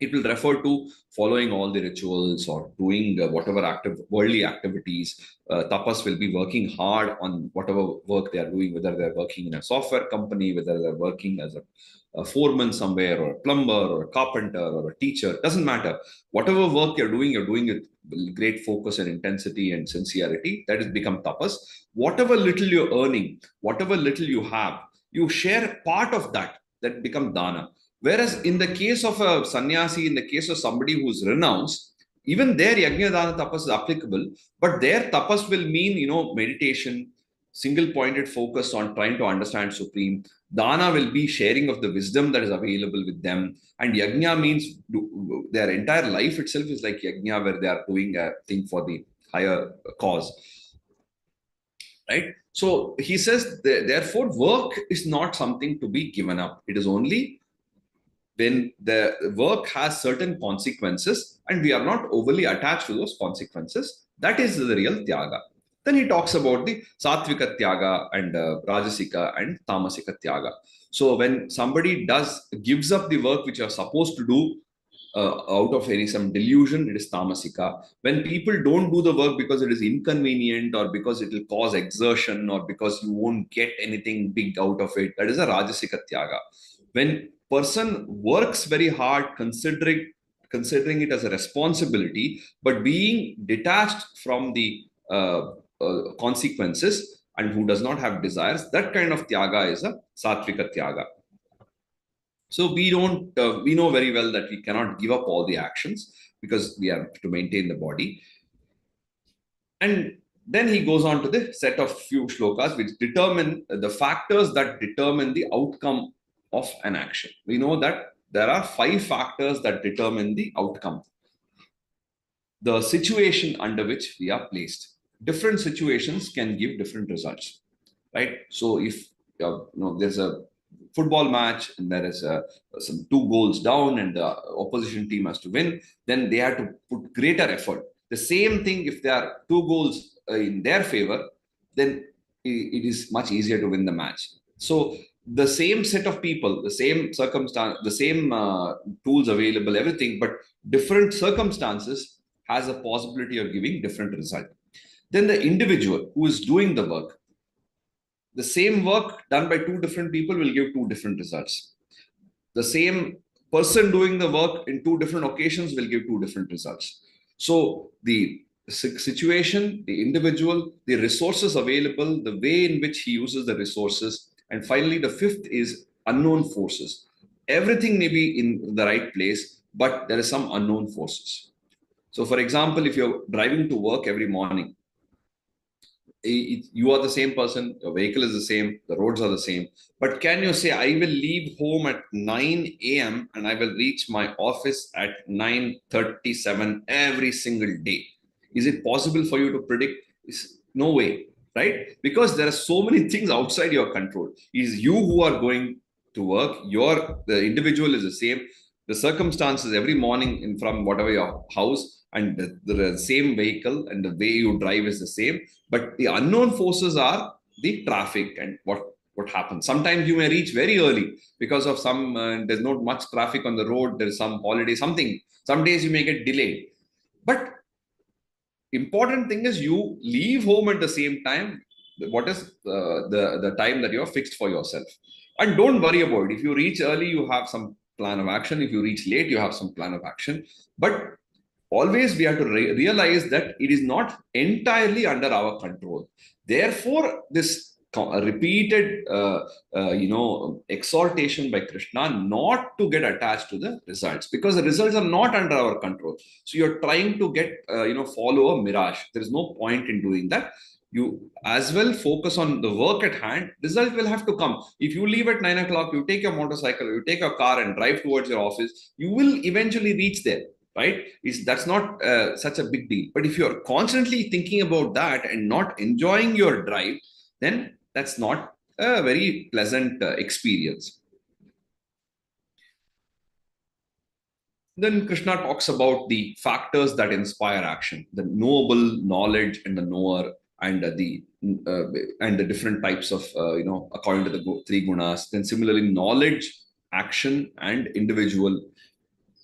it will refer to following all the rituals or doing whatever worldly activities. Tapas will be working hard on whatever work they are doing, whether they're working in a software company, whether they're working as a foreman somewhere, or a plumber, or a carpenter, or a teacher. Doesn't matter. Whatever work you're doing it with great focus and intensity and sincerity. That has become tapas. Whatever little you're earning, whatever little you have, you share part of that. That become dana. Whereas in the case of a sannyasi, in the case of somebody who's renounced, even their yajna, dana, tapas is applicable, but their tapas will mean, meditation, single-pointed focus on trying to understand Supreme. Dana will be sharing of the wisdom that is available with them. And yajna means their entire life itself is like yajna, where they are doing a thing for the higher cause. Right? So he says, therefore, work is not something to be given up. It is only when the work has certain consequences and we are not overly attached to those consequences, that is the real tyaga. Then he talks about the sattvika tyaga and rajasika and tamasika tyaga. So when somebody gives up the work which you are supposed to do out of some delusion, it is tamasika. When people don't do the work because it is inconvenient, or because it will cause exertion, or because you won't get anything big out of it, that is a rajasika tyaga. When person works very hard, considering it as a responsibility, but being detached from the consequences, and who does not have desires, that kind of tyaga is a sattvika tyaga. So we know very well that we cannot give up all the actions, because we have to maintain the body. And then he goes on to the set of few shlokas which determine the factors that determine the outcome of an action. We know that there are 5 factors that determine the outcome. The situation under which we are placed. Different situations can give different results, right? So if there's a football match and there is some 2 goals down and the opposition team has to win, then they have to put greater effort. The same thing, if there are 2 goals in their favor, then it is much easier to win the match. So the same set of people, the same circumstance, the same tools available, everything, but different circumstances has a possibility of giving different result. Then the individual who is doing the work, the same work done by 2 different people will give 2 different results. The same person doing the work in 2 different occasions will give 2 different results. So the situation, the individual, the resources available, the way in which he uses the resources, and finally the 5th is unknown forces. Everything may be in the right place, but there is some unknown forces. So for example, if you're driving to work every morning, you are the same person, your vehicle is the same, the roads are the same. But can you say, I will leave home at 9 a.m. and I will reach my office at 9:37 every single day? Is it possible for you to predict? No way, right? Because there are so many things outside your control. It is you who are going to work, the individual is the same. The circumstances every morning from whatever your house, and the same vehicle and the way you drive is the same, but the unknown forces are the traffic and what happens. Sometimes you may reach very early because of some there's not much traffic on the road, there's some holiday, something. Some days you may get delayed, but important thing is you leave home at the same time. What is the time that you have fixed for yourself? And don't worry about it. If you reach early, you have some plan of action. If you reach late, you have some plan of action. But always we have to realize that it is not entirely under our control. Therefore, this repeated exhortation by Krishna not to get attached to the results, because the results are not under our control. So you're trying to get follow a mirage. There is no point in doing that. You as well focus on the work at hand. Result will have to come. If you leave at 9 o'clock, you take your motorcycle, you take a car and drive towards your office, you will eventually reach there, right? That's not such a big deal. But if you're constantly thinking about that and not enjoying your drive, then that's not a very pleasant experience. Then Krishna talks about the factors that inspire action: the knowable, knowledge, and the knower, and the different types of according to the three gunas. Then similarly, knowledge, action, and individual.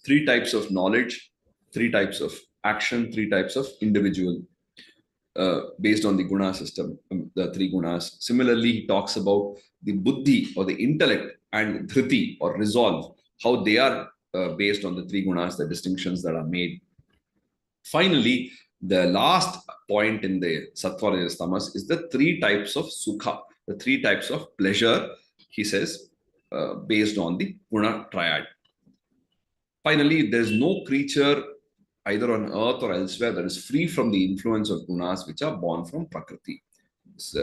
Three types of knowledge, three types of action, three types of individual, based on the guna system, the three gunas. Similarly, he talks about the buddhi or the intellect and dhriti or resolve, how they are based on the three gunas, the distinctions that are made. Finally, the last point in the sattva, rajas, tamas is the three types of sukha, the three types of pleasure, he says, based on the guna triad. Finally, there is no creature either on earth or elsewhere that is free from the influence of gunas which are born from Prakriti. This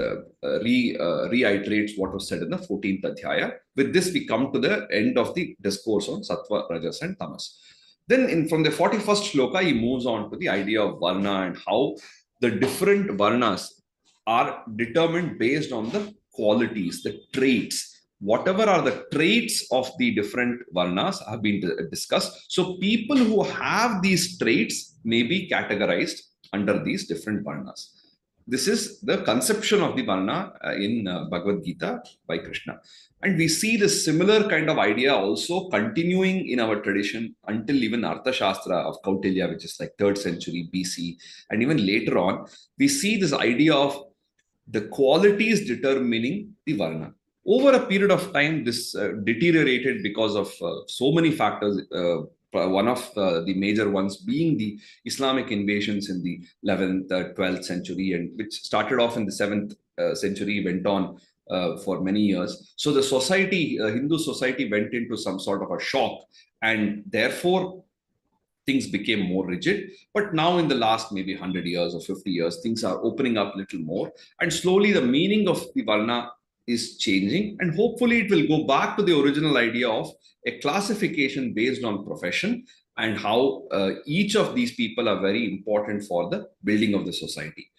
reiterates what was said in the 14th Adhyaya. With this, we come to the end of the discourse on Sattva, Rajas, and Tamas. Then from the 41st shloka, he moves on to the idea of Varna and how the different Varnas are determined based on the qualities, the traits. Whatever are the traits of the different Varnas have been discussed. So people who have these traits may be categorized under these different Varnas. This is the conception of the Varna in Bhagavad Gita by Krishna. And we see this similar kind of idea also continuing in our tradition until even Arthashastra of Kautilya, which is like 3rd century BC. And even later on, we see this idea of the qualities determining the Varna. Over a period of time, this deteriorated because of so many factors. One of the major ones being the Islamic invasions in the 11th, 12th century, and which started off in the 7th century, went on for many years. So the society, Hindu society, went into some sort of a shock, and therefore things became more rigid. But now in the last maybe 100 years or 50 years, things are opening up a little more, and slowly the meaning of the Varna is changing, and hopefully it will go back to the original idea of a classification based on profession and how each of these people are very important for the building of the society.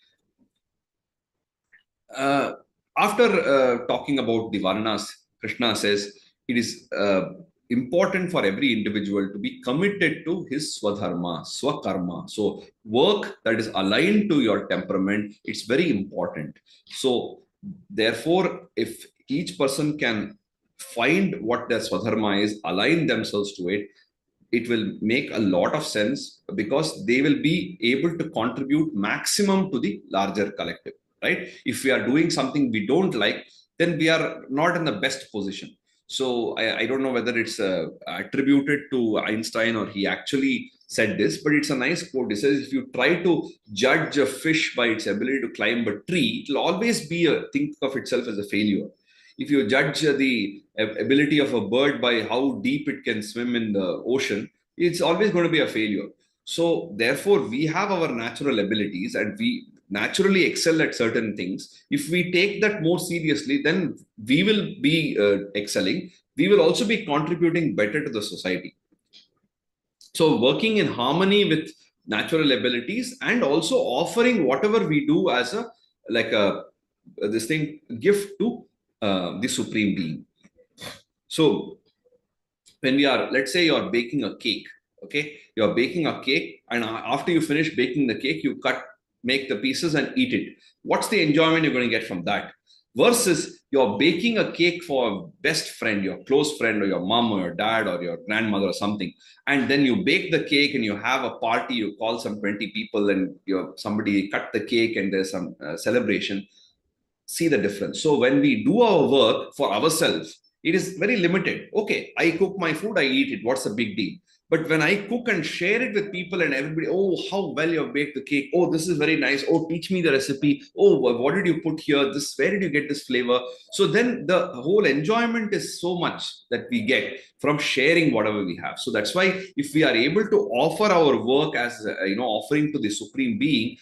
After talking about the Varnas, Krishna says it is important for every individual to be committed to his swadharma, swakarma. So work that is aligned to your temperament, it's very important. So therefore, if each person can find what their swadharma is, align themselves to it, it will make a lot of sense, because they will be able to contribute maximum to the larger collective, right? If we are doing something we don't like, then we are not in the best position. So I don't know whether it's attributed to Einstein or he actually said this, but it's a nice quote. He says, if you try to judge a fish by its ability to climb a tree, it will always think of itself as a failure. If you judge the ability of a bird by how deep it can swim in the ocean, it's always going to be a failure. So therefore, we have our natural abilities and we naturally excel at certain things. If we take that more seriously, then we will be excelling. We will also be contributing better to the society. So working in harmony with natural abilities and also offering whatever we do as a gift to the Supreme Being. So when we are, let's say you're baking a cake, okay? You're baking a cake, and after you finish baking the cake, you make the pieces and eat it. What's the enjoyment you're going to get from that? Versus you're baking a cake for a best friend, your close friend, or your mom, or your dad, or your grandmother, or something, and then you bake the cake and you have a party, you call some 20 people, and somebody cut the cake, and there's some celebration. See the difference. So when we do our work for ourselves, it is very limited. Okay, I cook my food, I eat it. What's the big deal? But when I cook and share it with people and everybody, oh, how well you have baked the cake. Oh, this is very nice. Oh, teach me the recipe. Oh, what did you put here? This, where did you get this flavor? So then the whole enjoyment is so much that we get from sharing whatever we have. So that's why if we are able to offer our work as offering to the Supreme Being,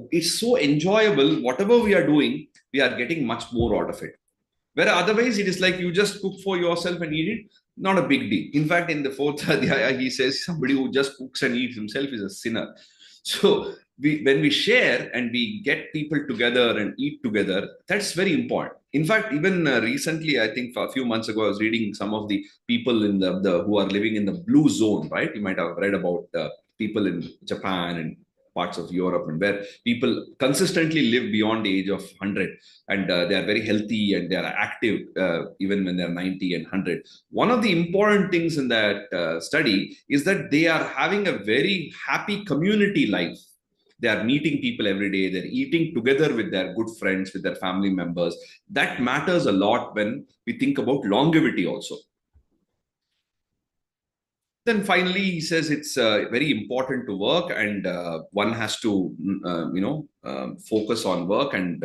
it's so enjoyable. Whatever we are doing, we are getting much more out of it. Where otherwise it is like you just cook for yourself and eat it, not a big deal. In fact, in the fourth adhyaya, he says somebody who just cooks and eats himself is a sinner. So when we share and we get people together and eat together, that's very important. In fact, even recently, I think a few months ago, I was reading some of the people in the who are living in the blue zone, right? You might have read about people in Japan and parts of Europe, and where people consistently live beyond the age of 100, and they are very healthy and they are active even when they're 90 and 100. One of the important things in that study is that they are having a very happy community life. They are meeting people every day. They're eating together with their good friends, with their family members. That matters a lot when we think about longevity also. Then finally, he says it's very important to work, and one has to, focus on work and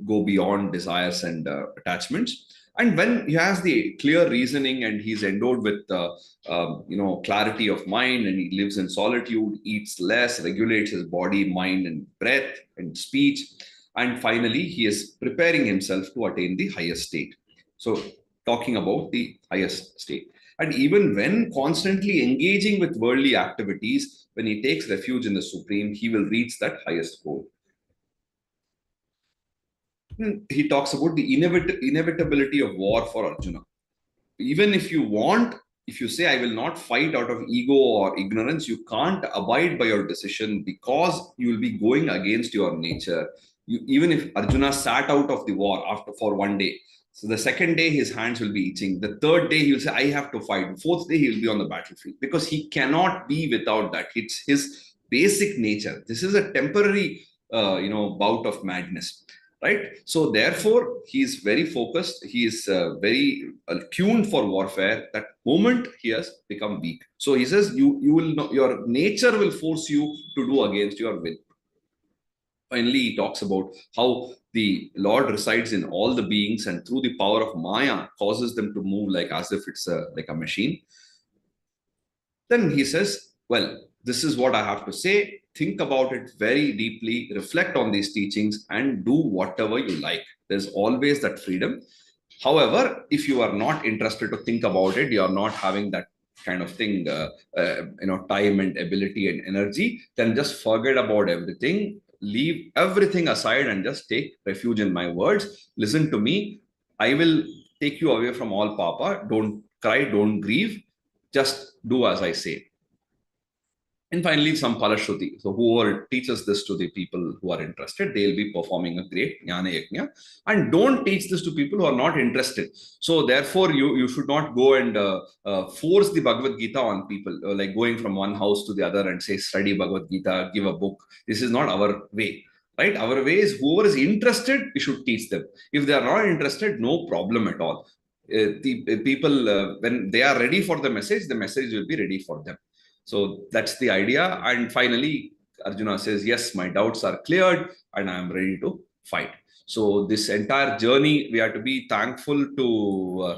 go beyond desires and attachments. And when he has the clear reasoning and he's endowed with, clarity of mind, and he lives in solitude, eats less, regulates his body, mind, and breath and speech, and finally, he is preparing himself to attain the highest state. So, talking about the highest state. And even when constantly engaging with worldly activities, when he takes refuge in the Supreme, he will reach that highest goal. He talks about the inevitability of war for Arjuna. Even if you say, I will not fight out of ego or ignorance, you can't abide by your decision because you will be going against your nature. Even if Arjuna sat out of the war for one day, so the second day his hands will be itching. The third day he will say, I have to fight. The fourth day he will be on the battlefield because he cannot be without that. It's his basic nature. This is a temporary, bout of madness, right? So therefore, he is very focused. He is very tuned for warfare. That moment he has become weak. So he says, you will know, your nature will force you to do against your will. Finally, he talks about how the Lord resides in all the beings, and through the power of Maya causes them to move like as if it's like a machine. Then he says, well, this is what I have to say. Think about it very deeply, reflect on these teachings, and do whatever you like. There's always that freedom. However, if you are not interested to think about it, you are not having that kind of thing, time and ability and energy, then just forget about everything. Leave everything aside and just take refuge in my words. Listen to me. I will take you away from all papa. Don't cry, don't grieve. Just do as I say. And finally, some Palashruti. So whoever teaches this to the people who are interested, they'll be performing a great Jnana Yajna. And don't teach this to people who are not interested. So therefore, you should not go and force the Bhagavad Gita on people, like going from one house to the other and say, study Bhagavad Gita, give a book. This is not our way. Right? Our way is whoever is interested, we should teach them. If they are not interested, no problem at all. The people, when they are ready for the message will be ready for them. So that's the idea. And finally, Arjuna says, yes, my doubts are cleared and I am ready to fight. So this entire journey, we have to be thankful to,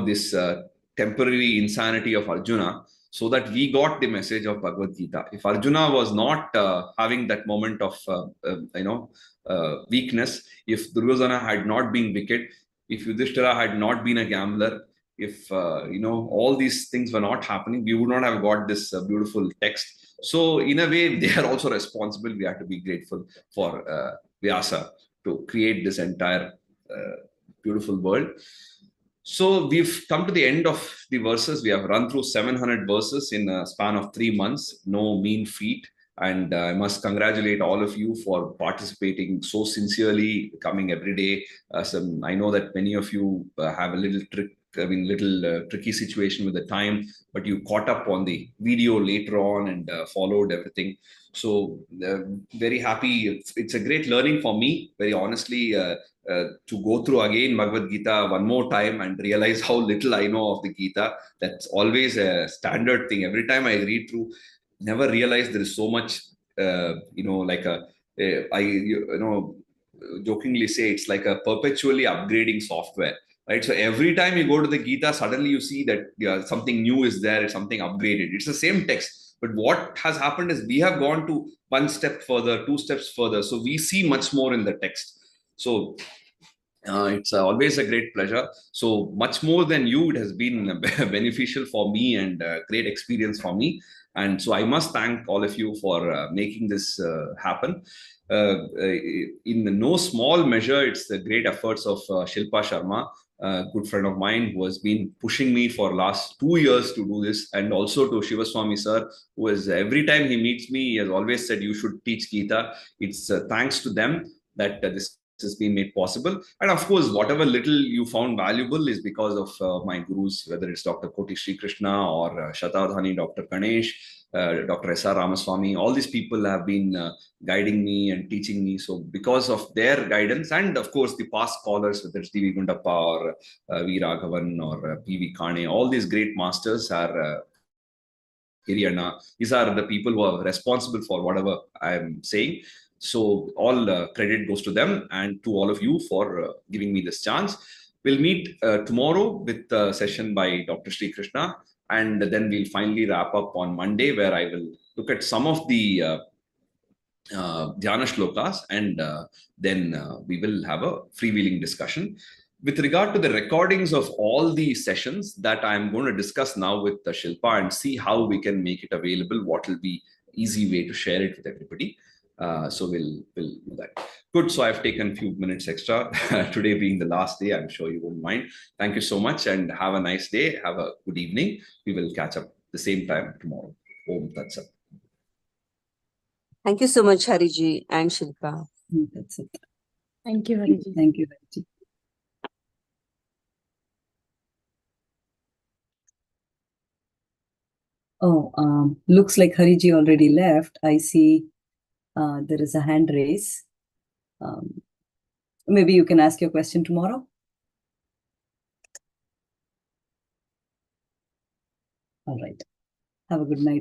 this temporary insanity of Arjuna, so that we got the message of Bhagavad Gita. If Arjuna was not having that moment of, weakness, if Duryodhana had not been wicked, if Yudhishthira had not been a gambler, if all these things were not happening, we would not have got this beautiful text. So in a way, they are also responsible. We have to be grateful for Vyasa to create this entire beautiful world. So we've come to the end of the verses. We have run through 700 verses in a span of 3 months. No mean feat. And I must congratulate all of you for participating so sincerely, coming every day. I know that many of you have a little tricky situation with the time, but you caught up on the video later on and followed everything. So very happy. It's a great learning for me, very honestly, to go through again Bhagavad Gita one more time and realize how little I know of the Gita. That's always a standard thing. Every time I read through, never realized there is so much, like you know, jokingly say it's like a perpetually upgrading software, right? So every time you go to the Gita, suddenly you see that something new is there, it's something upgraded. It's the same text, but what has happened is we have gone to one step further, two steps further. So we see much more in the text. So it's always a great pleasure. So much more than you, it has been beneficial for me and great experience for me. And so I must thank all of you for making this happen. In no small measure, it's the great efforts of Shilpa Sharma, a good friend of mine who has been pushing me for last 2 years to do this, and also to Shivaswamy sir, who has every time he meets me, he has always said you should teach Gita. It's thanks to them that this has been made possible. And of course, whatever little you found valuable is because of my gurus, whether it's Dr. Koti Sri Krishna or Shatadhani, Dr. Ganesh, Dr. S.R. Ramaswamy. All these people have been guiding me and teaching me. So because of their guidance, and of course the past scholars, whether it's D.V. Gundappa or V. Raghavan or P.V. Kane, all these great masters are Hiriana. These are the people who are responsible for whatever I'm saying. So all credit goes to them and to all of you for giving me this chance. We'll meet tomorrow with a session by Dr. Sri Krishna, and then we'll finally wrap up on Monday, where I will look at some of the Dhyana Shlokas, and then we will have a freewheeling discussion. With regard to the recordings of all the sessions that I'm going to discuss now with Shilpa and see how we can make it available, what will be easy way to share it with everybody. So we'll do that. Good. So I've taken a few minutes extra today being the last day. I'm sure you won't mind. Thank you so much and have a nice day. Have a good evening. We will catch up the same time tomorrow. Om Tat Sat. Thank you so much, Hariji and Shilpa. That's it. Thank you, Hariji. Thank you, Hariji. Oh, looks like Hariji already left. I see there is a hand raise. Maybe you can ask your question tomorrow. All right. Have a good night.